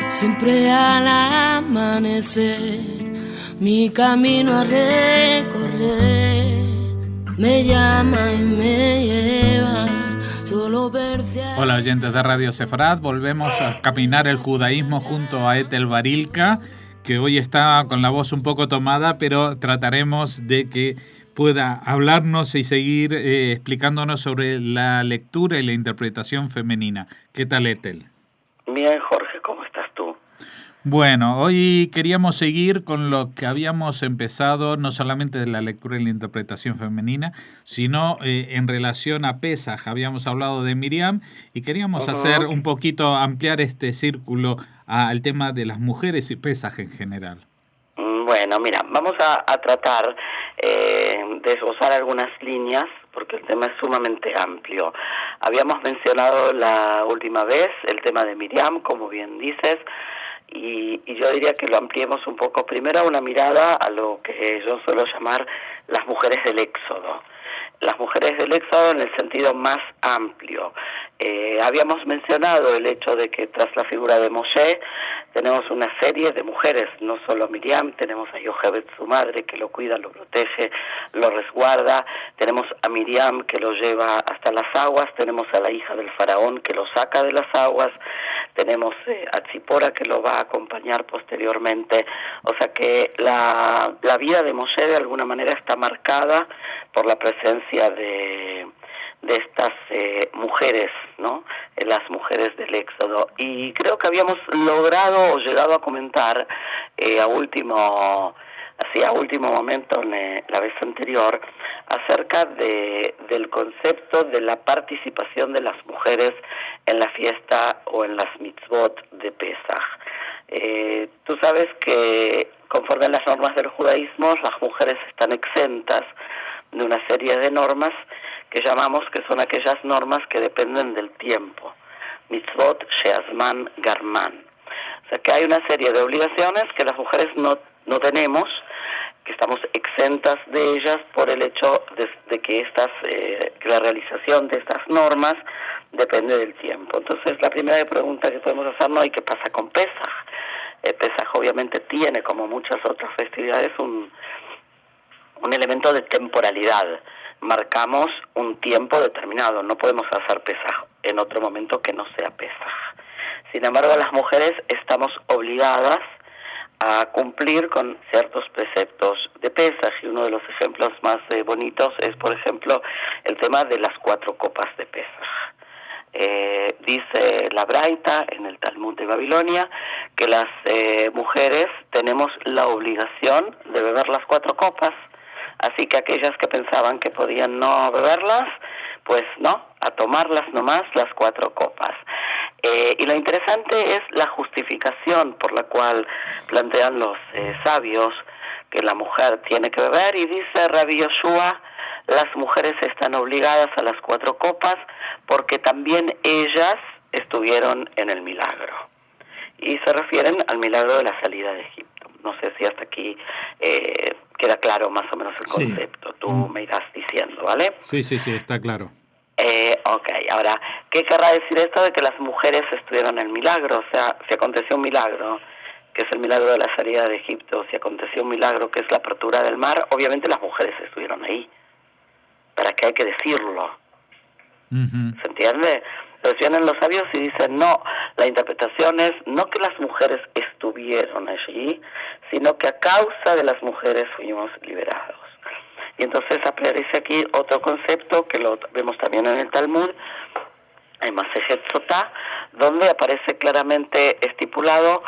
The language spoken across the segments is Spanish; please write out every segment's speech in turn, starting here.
Siempre al amanecer, mi camino a recorrer me llama y me lleva. Hola oyentes de Radio Sefarad, volvemos a caminar el judaísmo junto a Ethel Barilka, que hoy está con la voz un poco tomada, pero trataremos de que pueda hablarnos y seguir explicándonos sobre la lectura y la interpretación femenina. ¿Qué tal, Ethel? Bien, Jorge, ¿cómo estás tú? Bueno, hoy queríamos seguir con lo que habíamos empezado, no solamente de la lectura y la interpretación femenina, sino en relación a Pesaj. Habíamos hablado de Miriam y queríamos hacer un poquito, ampliar este círculo al tema de las mujeres y Pesaj en general. Bueno, mira, vamos a tratar de esbozar algunas líneas, porque el tema es sumamente amplio. Habíamos mencionado la última vez el tema de Miriam, como bien dices, y yo diría que lo ampliemos un poco. Primero una mirada a lo que yo suelo llamar las mujeres del Éxodo. Las mujeres del Éxodo en el sentido más amplio. Habíamos mencionado el hecho de que tras la figura de Moshe tenemos una serie de mujeres, no solo Miriam, tenemos a Yochebed, su madre, que lo cuida, lo protege, lo resguarda, tenemos a Miriam que lo lleva hasta las aguas, tenemos a la hija del faraón que lo saca de las aguas, tenemos a Tzipora que lo va a acompañar posteriormente. O sea que la vida de Moshe de alguna manera está marcada por la presencia de estas mujeres, ¿no? Las mujeres del Éxodo. Y creo que habíamos logrado o llegado a comentar a último momento la vez anterior acerca del concepto de la participación de las mujeres en la fiesta o en las mitzvot de Pesaj. Tú sabes que conforme a las normas del judaísmo, las mujeres están exentas de una serie de normas que llamamos que son aquellas normas que dependen del tiempo. Mitzvot Sheazman Garman. O sea que hay una serie de obligaciones que las mujeres no tenemos, que estamos exentas de ellas por el hecho de que que la realización de estas normas depende del tiempo. Entonces la primera pregunta que podemos hacernos, ¿y qué pasa con Pesaj? Pesaj obviamente tiene, como muchas otras festividades, un elemento de temporalidad. Marcamos un tiempo determinado, no podemos hacer Pesaj en otro momento que no sea Pesaj. Sin embargo, las mujeres estamos obligadas a cumplir con ciertos preceptos de Pesaj, y uno de los ejemplos más bonitos es, por ejemplo, el tema de las 4 copas de Pesaj. Dice la Braita en el Talmud de Babilonia que las mujeres tenemos la obligación de beber las 4 copas. Así que aquellas que pensaban que podían no beberlas, pues no, a tomarlas nomás las 4 copas. Y lo interesante es la justificación por la cual plantean los sabios que la mujer tiene que beber, y dice Rabbi Yoshua, las mujeres están obligadas a las 4 copas porque también ellas estuvieron en el milagro. Y se refieren al milagro de la salida de Egipto. No sé si hasta aquí queda claro más o menos el concepto. Sí. Tú me irás diciendo, ¿vale? Sí, está claro. Ok, ahora, ¿qué querrá decir esto de que las mujeres estuvieron en el milagro? O sea, si aconteció un milagro, que es el milagro de la salida de Egipto, si aconteció un milagro, que es la apertura del mar, obviamente las mujeres estuvieron ahí. ¿Para qué hay que decirlo? ¿Se entiende? Entonces vienen los sabios y dicen, no, la interpretación es no que las mujeres estuvieron allí, sino que a causa de las mujeres fuimos liberados. Y entonces aparece aquí otro concepto que lo vemos también en el Talmud, en Masejet Sotá, donde aparece claramente estipulado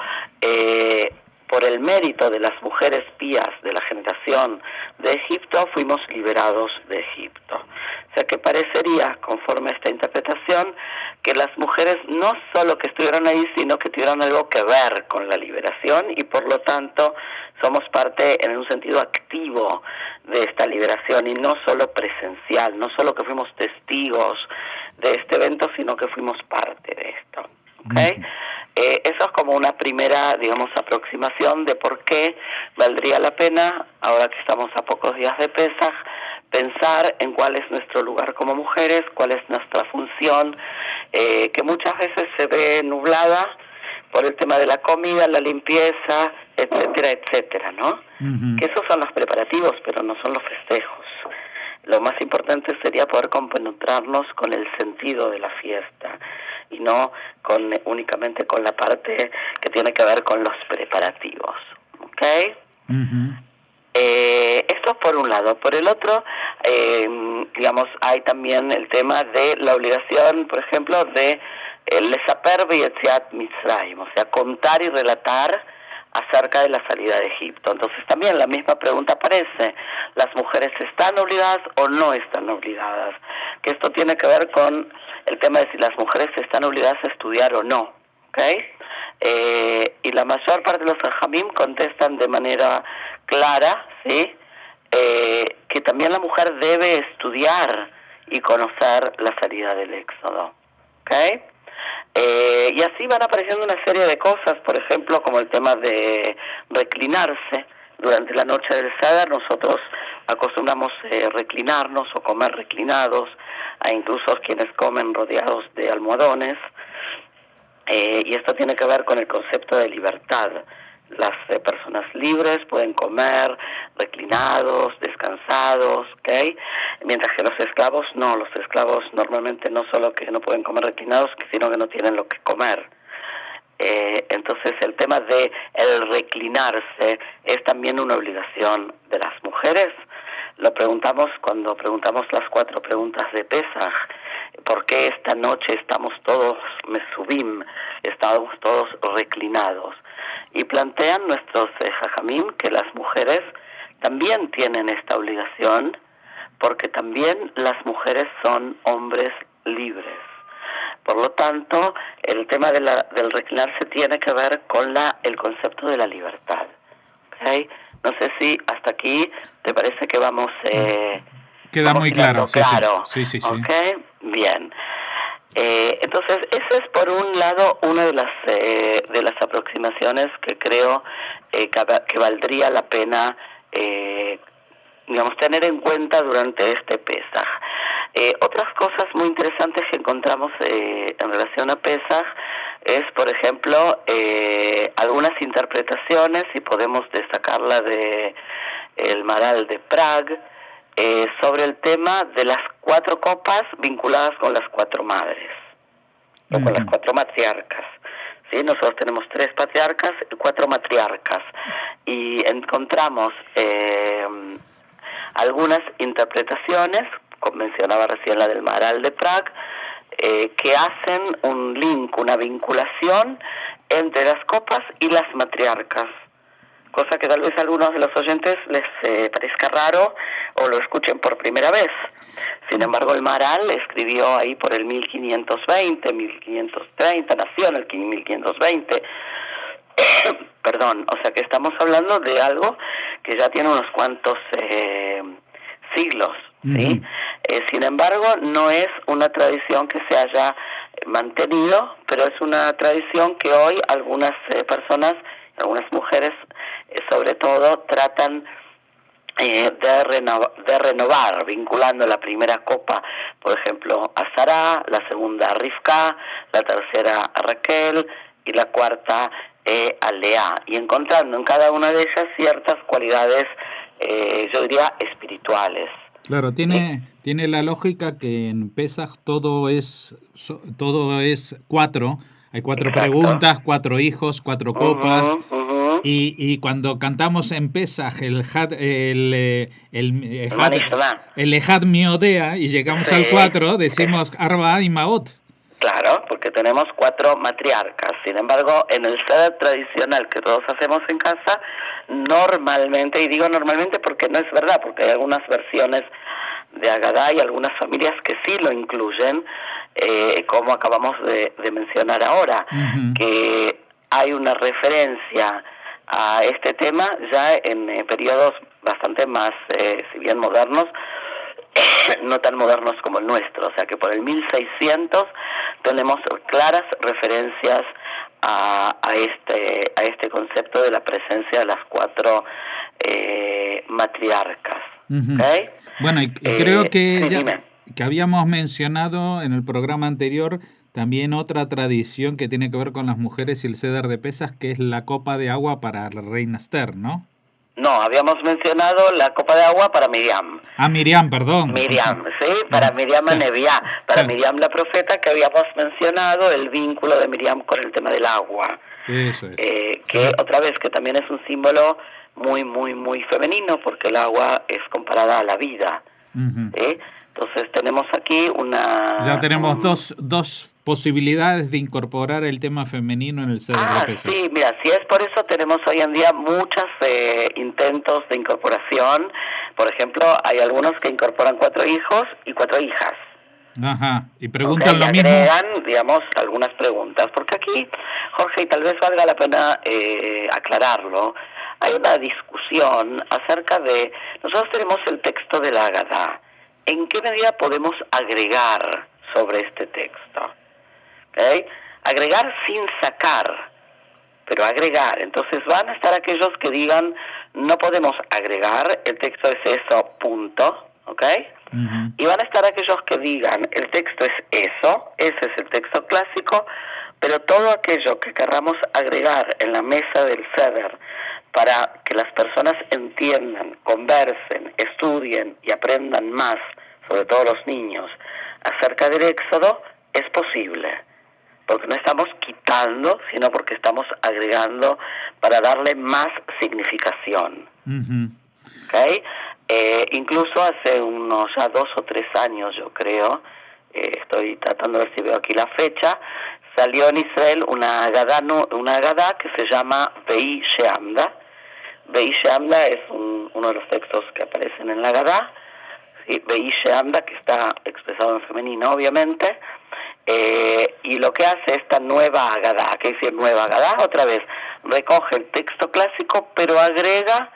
por el mérito de las mujeres pías de la generación de Egipto, fuimos liberados de Egipto. O sea que parecería, conforme a esta interpretación, que las mujeres no solo que estuvieron ahí, sino que tuvieron algo que ver con la liberación, y por lo tanto somos parte en un sentido activo de esta liberación, y no solo presencial, no solo que fuimos testigos de este evento, sino que fuimos parte de esto. ¿Okay? Eso es como una primera, digamos, aproximación de por qué valdría la pena, ahora que estamos a pocos días de Pesaj, pensar en cuál es nuestro lugar como mujeres, cuál es nuestra función, que muchas veces se ve nublada por el tema de la comida, la limpieza, etcétera, etcétera, ¿no? Que esos son los preparativos, pero no son los festejos. Lo más importante sería poder compenetrarnos con el sentido de la fiesta y no únicamente con la parte que tiene que ver con los preparativos, ¿ok? Esto por un lado. Por el otro, digamos, hay también el tema de la obligación, por ejemplo, de Lesaper B'Yetziat Mitzrayim, o sea, contar y relatar acerca de la salida de Egipto. Entonces también la misma pregunta aparece: ¿las mujeres están obligadas o no están obligadas? Que esto tiene que ver con el tema de si las mujeres están obligadas a estudiar o no, ¿ok? Y la mayor parte de los Jajamim contestan de manera clara, ¿sí? Que también la mujer debe estudiar y conocer la salida del Éxodo, ¿ok? Y así van apareciendo una serie de cosas, por ejemplo, como el tema de reclinarse. Durante la noche del Seder nosotros acostumbramos reclinarnos o comer reclinados, a incluso quienes comen rodeados de almohadones, y esto tiene que ver con el concepto de libertad. Las personas libres pueden comer reclinados, descansados, ¿ok? Mientras que los esclavos no. Los esclavos normalmente no solo que no pueden comer reclinados, sino que no tienen lo que comer. Entonces el tema de el reclinarse es también una obligación de las mujeres. Lo preguntamos cuando preguntamos las 4 preguntas de Pesaj. ¿Por qué esta noche estamos todos mesubim, estamos todos reclinados? Y plantean nuestros jajamim que las mujeres también tienen esta obligación, porque también las mujeres son hombres libres. Por lo tanto, el tema del reclinarse tiene que ver con el concepto de la libertad, ¿okay? No sé si hasta aquí te parece que vamos... Queda muy claro. Claro. Sí. ¿Okay? Bien. Entonces, esa es por un lado una de las aproximaciones que creo que valdría la pena, digamos, tener en cuenta durante este Pesaj. Otras cosas muy interesantes que encontramos en relación a Pesaj es, por ejemplo, algunas interpretaciones, y podemos destacarla de el Maral de Prague, sobre el tema de las 4 copas vinculadas con las 4 madres, o con las 4 matriarcas. ¿Sí? Nosotros tenemos 3 patriarcas y 4 matriarcas, y encontramos algunas interpretaciones, como mencionaba recién la del Maral de Prague, que hacen un link, una vinculación entre las copas y las matriarcas, cosa que tal vez a algunos de los oyentes les parezca raro o lo escuchen por primera vez. Sin embargo, el Maral escribió ahí por el 1520, 1530, nació en el 1520, perdón, o sea que estamos hablando de algo que ya tiene unos cuantos siglos, ¿sí? Sin embargo, no es una tradición que se haya mantenido, pero es una tradición que hoy algunas personas, algunas mujeres sobre todo, tratan de renovar, vinculando la primera copa, por ejemplo, a Sará, la segunda a Rivka, la tercera a Raquel y la cuarta a Lea, y encontrando en cada una de ellas ciertas cualidades, yo diría, espirituales. Claro, tiene la lógica que en Pesaj todo es 4, hay 4 Exacto. Preguntas, 4 hijos, 4 copas. Y cuando cantamos en Pesaj el Ejad Miodea y llegamos al 4, decimos Arba y Maot. Claro, porque tenemos 4 matriarcas. Sin embargo, en el Seder tradicional que todos hacemos en casa, normalmente, y digo normalmente porque no es verdad, porque hay algunas versiones de Agadá y algunas familias que sí lo incluyen, como acabamos de mencionar ahora, que hay una referencia a este tema ya en periodos bastante más, si bien modernos, no tan modernos como el nuestro. O sea que por el 1600 tenemos claras referencias a este concepto de la presencia de las 4 matriarcas. ¿Okay? Bueno, y creo que que habíamos mencionado en el programa anterior también otra tradición que tiene que ver con las mujeres y el Seder de Pesaj, que es la copa de agua para la reina Esther, ¿no? No, habíamos mencionado la copa de agua para Miriam. Ah, Miriam, perdón. Miriam, sí, para Miriam Neviá, para Miriam la profeta, que habíamos mencionado el vínculo de Miriam con el tema del agua. Eso es. Que otra vez, que también es un símbolo muy, muy, muy femenino, porque el agua es comparada a la vida. Entonces tenemos aquí Ya tenemos dos posibilidades de incorporar el tema femenino en el Seder de Pesaj. Sí, mira, si es por eso tenemos hoy en día muchos intentos de incorporación. Por ejemplo, hay algunos que incorporan 4 hijos y 4 hijas. Ajá, y preguntan lo mismo. Agregan, digamos, algunas preguntas. Porque aquí, Jorge, y tal vez valga la pena aclararlo, hay una discusión acerca de... Nosotros tenemos el texto de la Agadá. ¿En qué medida podemos agregar sobre este texto? ¿Okay? Agregar sin sacar, pero agregar. Entonces van a estar aquellos que digan, no podemos agregar, el texto es eso, punto, ¿ok? Y van a estar aquellos que digan, el texto es eso, ese es el texto clásico, pero todo aquello que querramos agregar en la mesa del Seder para que las personas entiendan, conversen, estudien y aprendan más, sobre todo los niños, acerca del Éxodo, es posible. Porque no estamos quitando, sino porque estamos agregando para darle más significación. ¿Okay? Incluso hace unos ya 2 o 3 años, yo creo, estoy tratando de ver si veo aquí la fecha, salió en Israel una Agadá que se llama Be'i She'amda. Be'i She'amda es uno de los textos que aparecen en la Agadá. Sí, Be'i She'amda, que está expresado en femenino, obviamente. Y lo que hace esta nueva Agadá, que dice nueva Agadá, otra vez, recoge el texto clásico, pero agrega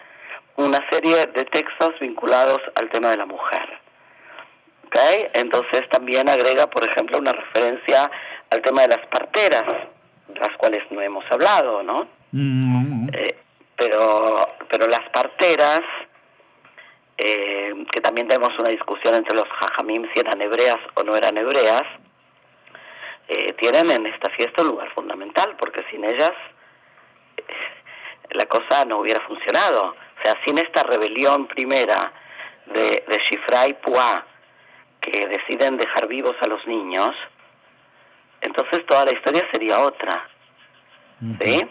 una serie de textos vinculados al tema de la mujer. ¿Okay? Entonces también agrega, por ejemplo, una referencia al tema de las parteras, de las cuales no hemos hablado, ¿no? Pero las parteras, que también tenemos una discusión entre los jajamim si eran hebreas o no eran hebreas, tienen en esta fiesta un lugar fundamental, porque sin ellas la cosa no hubiera funcionado. O sea, sin esta rebelión primera de Shifra y Puá, que deciden dejar vivos a los niños, entonces toda la historia sería otra. ¿Sí?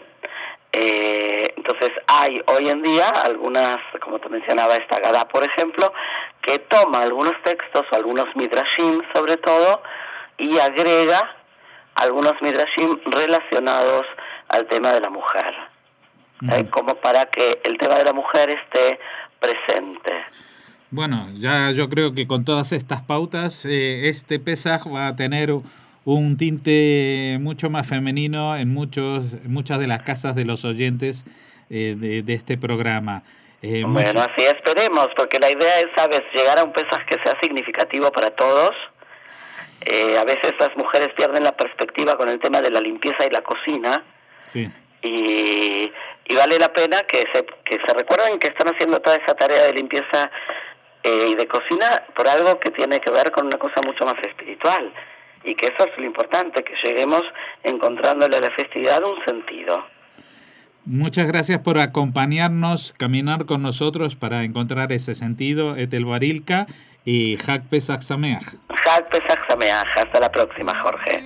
Entonces hay hoy en día algunas, como te mencionaba esta Agadá, por ejemplo, que toma algunos textos o algunos midrashim sobre todo y agrega algunos midrashim relacionados al tema de la mujer, como para que el tema de la mujer esté presente. Bueno, ya yo creo que con todas estas pautas este Pesaj va a tener un tinte mucho más femenino en muchas de las casas de los oyentes de este programa. Bueno, así esperemos, porque la idea es, ¿sabes?, llegar a un Pesaj que sea significativo para todos. A veces las mujeres pierden la perspectiva con el tema de la limpieza y la cocina. Sí. Y vale la pena que se recuerden que están haciendo toda esa tarea de limpieza y de cocina por algo que tiene que ver con una cosa mucho más espiritual. Y que eso es lo importante, que lleguemos encontrándole a la festividad un sentido. Muchas gracias por acompañarnos, caminar con nosotros para encontrar ese sentido. Etel Barilka y Hag Pesach Sameach. Hag Pesach Sameach. Hasta la próxima, Jorge.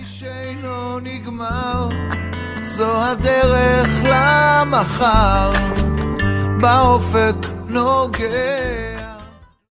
זו הדרך למחר באופק נוגע